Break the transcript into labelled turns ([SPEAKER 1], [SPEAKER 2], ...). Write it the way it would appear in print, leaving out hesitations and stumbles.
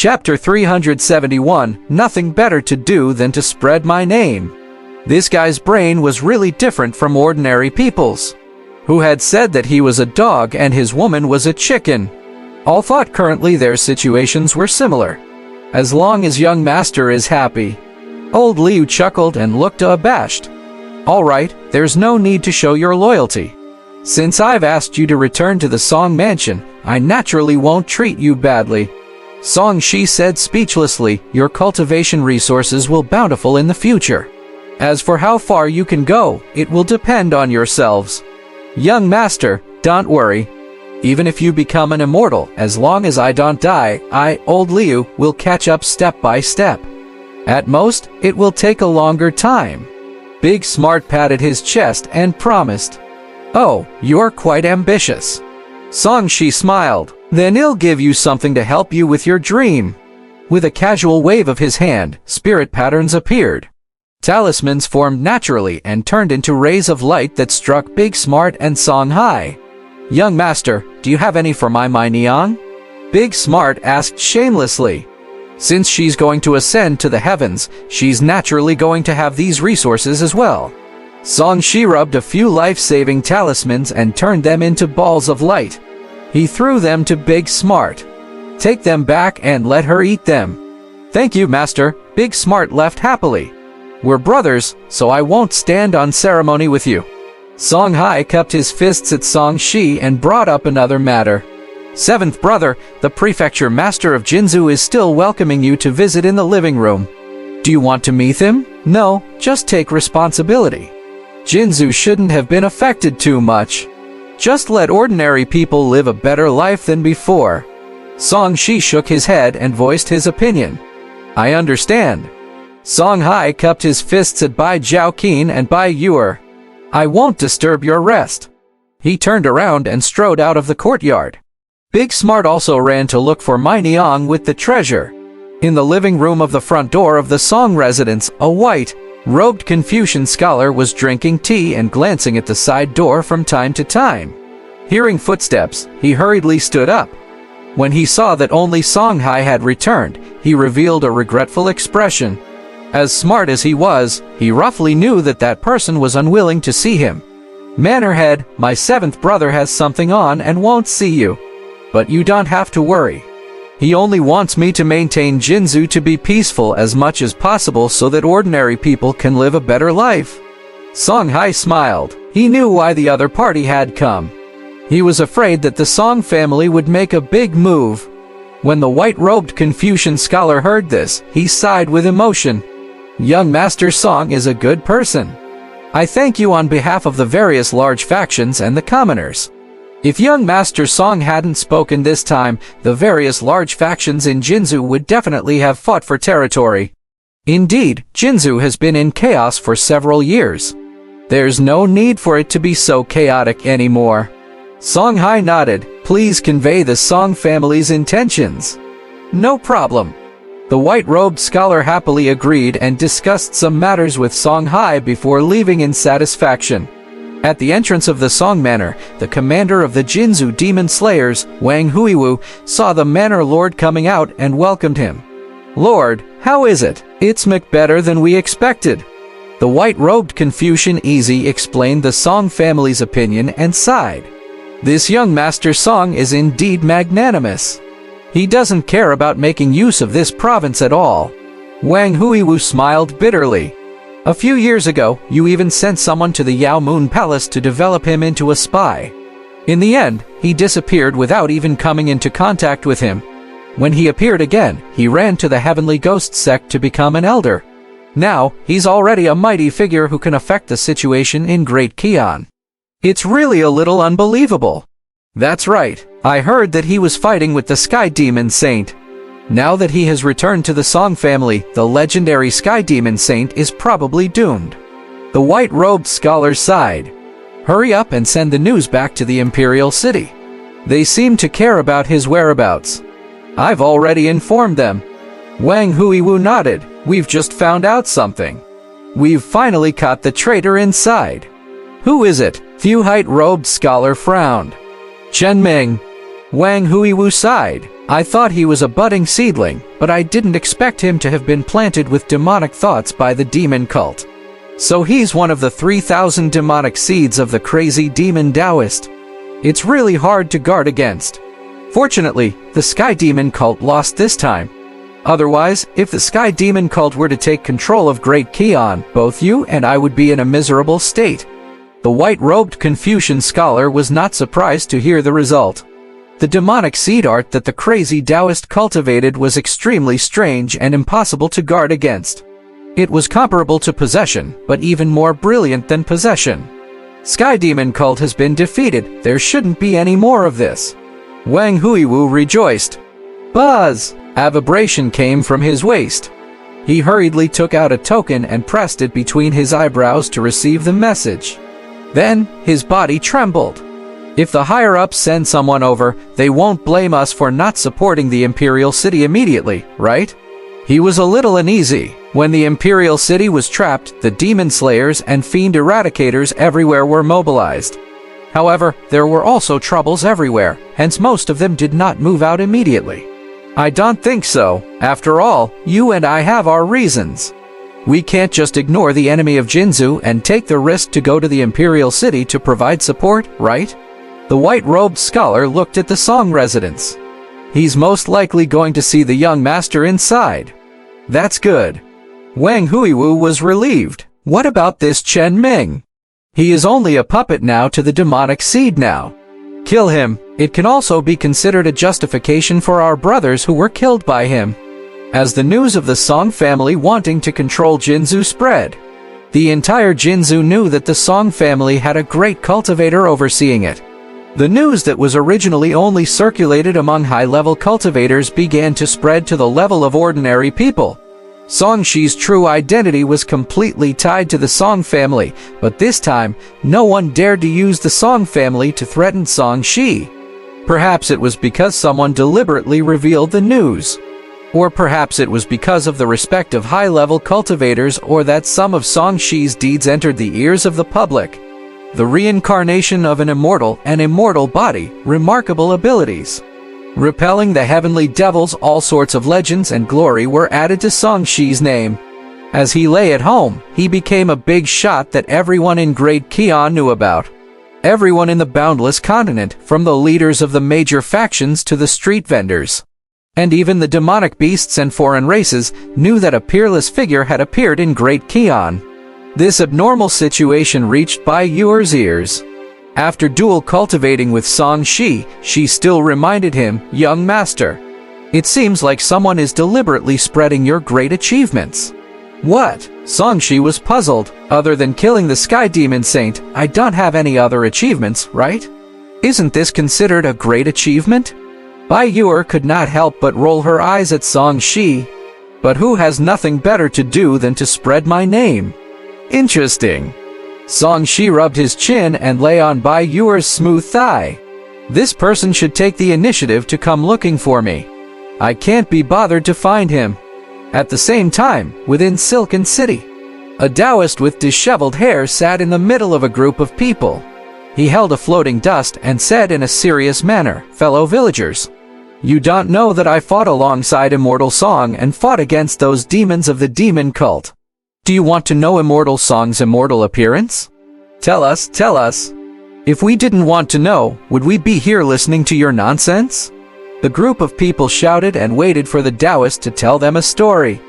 [SPEAKER 1] Chapter 371, Nothing better to do than to spread my name. This guy's brain was really different from ordinary people's, who had said that he was a dog and his woman was a chicken. All thought currently their situations were similar. As long as young master is happy. Old Liu chuckled and looked abashed. All right, there's no need to show your loyalty. Since I've asked you to return to the Song Mansion, I naturally won't treat you badly. Song Shi said speechlessly, your cultivation resources will bountiful in the future. As for how far you can go, it will depend on yourselves. Young master, don't worry. Even if you become an immortal, as long as I don't die, I, Old Liu, will catch up step by step. At most, it will take a longer time. Big Smart patted his chest and promised. Oh, you're quite ambitious. Song Shi smiled. Then he'll give you something to help you with your dream. With a casual wave of his hand, spirit patterns appeared. Talismans formed naturally and turned into rays of light that struck Big Smart and Song Hai. Young master, do you have any for my Niang? Big Smart asked shamelessly. Since she's going to ascend to the heavens, she's naturally going to have these resources as well. Song Shi rubbed a few life-saving talismans and turned them into balls of light. He threw them to Big Smart. Take them back and let her eat them. Thank you, master. Big Smart left happily. We're brothers, so I won't stand on ceremony with you. Song Hai cupped his fists at Song Shi and brought up another matter. Seventh brother, the prefecture master of Jinzhou is still welcoming you to visit in the living room. Do you want to meet him? No, just take responsibility. Jinzhou shouldn't have been affected too much. Just let ordinary people live a better life than before. Song Shi shook his head and voiced his opinion. I understand. Song Hai cupped his fists at Bai Zhaoqin and Bai Yuer. I won't disturb your rest. He turned around and strode out of the courtyard. Big Smart also ran to look for Mai Niang with the treasure. In the living room of the front door of the Song residence, a white-robed Confucian scholar was drinking tea and glancing at the side door from time to time. Hearing footsteps, he hurriedly stood up. When he saw that only Song Hai had returned, he revealed a regretful expression. As smart as he was, he roughly knew that that person was unwilling to see him. Mannerhead, my seventh brother has something on and won't see you. But you don't have to worry. He only wants me to maintain Jinzhou to be peaceful as much as possible so that ordinary people can live a better life. Song Hai smiled. He knew why the other party had come. He was afraid that the Song family would make a big move. When the white-robed Confucian scholar heard this, he sighed with emotion. Young Master Song is a good person. I thank you on behalf of the various large factions and the commoners. If young Master Song hadn't spoken this time, the various large factions in Jinzhou would definitely have fought for territory. Indeed, Jinzhou has been in chaos for several years. There's no need for it to be so chaotic anymore. Song Hai nodded. Please convey the Song family's intentions. No problem. The white-robed scholar happily agreed and discussed some matters with Song Hai before leaving in satisfaction. At the entrance of the Song Manor, the commander of the Jinzhou Demon Slayers, Wang Huiwu, saw the Manor Lord coming out and welcomed him. Lord, how is it? It's much better than we expected. The white-robed Confucian Easy explained the Song family's opinion and sighed. This young Master Song is indeed magnanimous. He doesn't care about making use of this province at all. Wang Huiwu smiled bitterly. A few years ago, you even sent someone to the Yao Moon Palace to develop him into a spy. In the end, he disappeared without even coming into contact with him. When he appeared again, he ran to the Heavenly Ghost sect to become an elder. Now, he's already a mighty figure who can affect the situation in Great Qian. It's really a little unbelievable. That's right, I heard that he was fighting with the Sky Demon Saint. Now that he has returned to the Song family, the legendary Sky Demon Saint is probably doomed. The white-robed scholar sighed. Hurry up and send the news back to the Imperial City. They seem to care about his whereabouts. I've already informed them. Wang Huiwu nodded. We've just found out something. We've finally caught the traitor inside. Who is it? White-robed scholar frowned. Chen Ming. Wang Huiwu sighed. I thought he was a budding seedling, but I didn't expect him to have been planted with demonic thoughts by the demon cult. So he's one of the 3,000 demonic seeds of the crazy demon Taoist. It's really hard to guard against. Fortunately, the Sky Demon cult lost this time. Otherwise, if the Sky Demon cult were to take control of Great Kion, both you and I would be in a miserable state. The white-robed Confucian scholar was not surprised to hear the result. The demonic seed art that the crazy Taoist cultivated was extremely strange and impossible to guard against. It was comparable to possession, but even more brilliant than possession. Sky Demon cult has been defeated. There shouldn't be any more of this. Wang Huiwu rejoiced. Buzz! A vibration came from his waist. He hurriedly took out a token and pressed it between his eyebrows to receive the message. Then, his body trembled. If the higher-ups send someone over, they won't blame us for not supporting the Imperial City immediately, right? He was a little uneasy. When the Imperial City was trapped, the demon slayers and fiend eradicators everywhere were mobilized. However, there were also troubles everywhere, hence most of them did not move out immediately. I don't think so. After all, you and I have our reasons. We can't just ignore the enemy of Jinzu and take the risk to go to the Imperial City to provide support, right? The white-robed scholar looked at the Song residence. He's most likely going to see the young master inside. That's good. Wang Huiwu was relieved. What about this Chen Ming? He is only a puppet now to the demonic seed now. Kill him. It can also be considered a justification for our brothers who were killed by him. As the news of the Song family wanting to control Jinzu spread, the entire Jinzu knew that the Song family had a great cultivator overseeing it. The news that was originally only circulated among high-level cultivators began to spread to the level of ordinary people. Song Shi's true identity was completely tied to the Song family, but this time, no one dared to use the Song family to threaten Song Shi. Perhaps it was because someone deliberately revealed the news. Or perhaps it was because of the respect of high-level cultivators, or that some of Song Shi's deeds entered the ears of the public. The reincarnation of an immortal body, remarkable abilities. Repelling the heavenly devils, all sorts of legends and glory were added to Song Shi's name. As he lay at home, he became a big shot that everyone in Great Kion knew about. Everyone in the boundless continent, from the leaders of the major factions to the street vendors. And even the demonic beasts and foreign races knew that a peerless figure had appeared in Great Kion. This abnormal situation reached Bai Yuer's ears. After dual cultivating with Song Shi, she still reminded him, "Young master, it seems like someone is deliberately spreading your great achievements." What? Song Shi was puzzled. Other than killing the Sky Demon Saint, I don't have any other achievements, right? Isn't this considered a great achievement? Bai Yuer could not help but roll her eyes at Song Shi. But who has nothing better to do than to spread my name? Interesting. Song Shi rubbed his chin and lay on Bai Yuer's smooth thigh. This person should take the initiative to come looking for me. I can't be bothered to find him. At the same time, within Silken City, a Taoist with disheveled hair sat in the middle of a group of people. He held a floating dust and said in a serious manner, "Fellow villagers, you don't know that I fought alongside Immortal Song and fought against those demons of the demon cult. Do you want to know Immortal Song's immortal appearance? Tell us, tell us. If we didn't want to know, would we be here listening to your nonsense?" The group of people shouted and waited for the Taoist to tell them a story.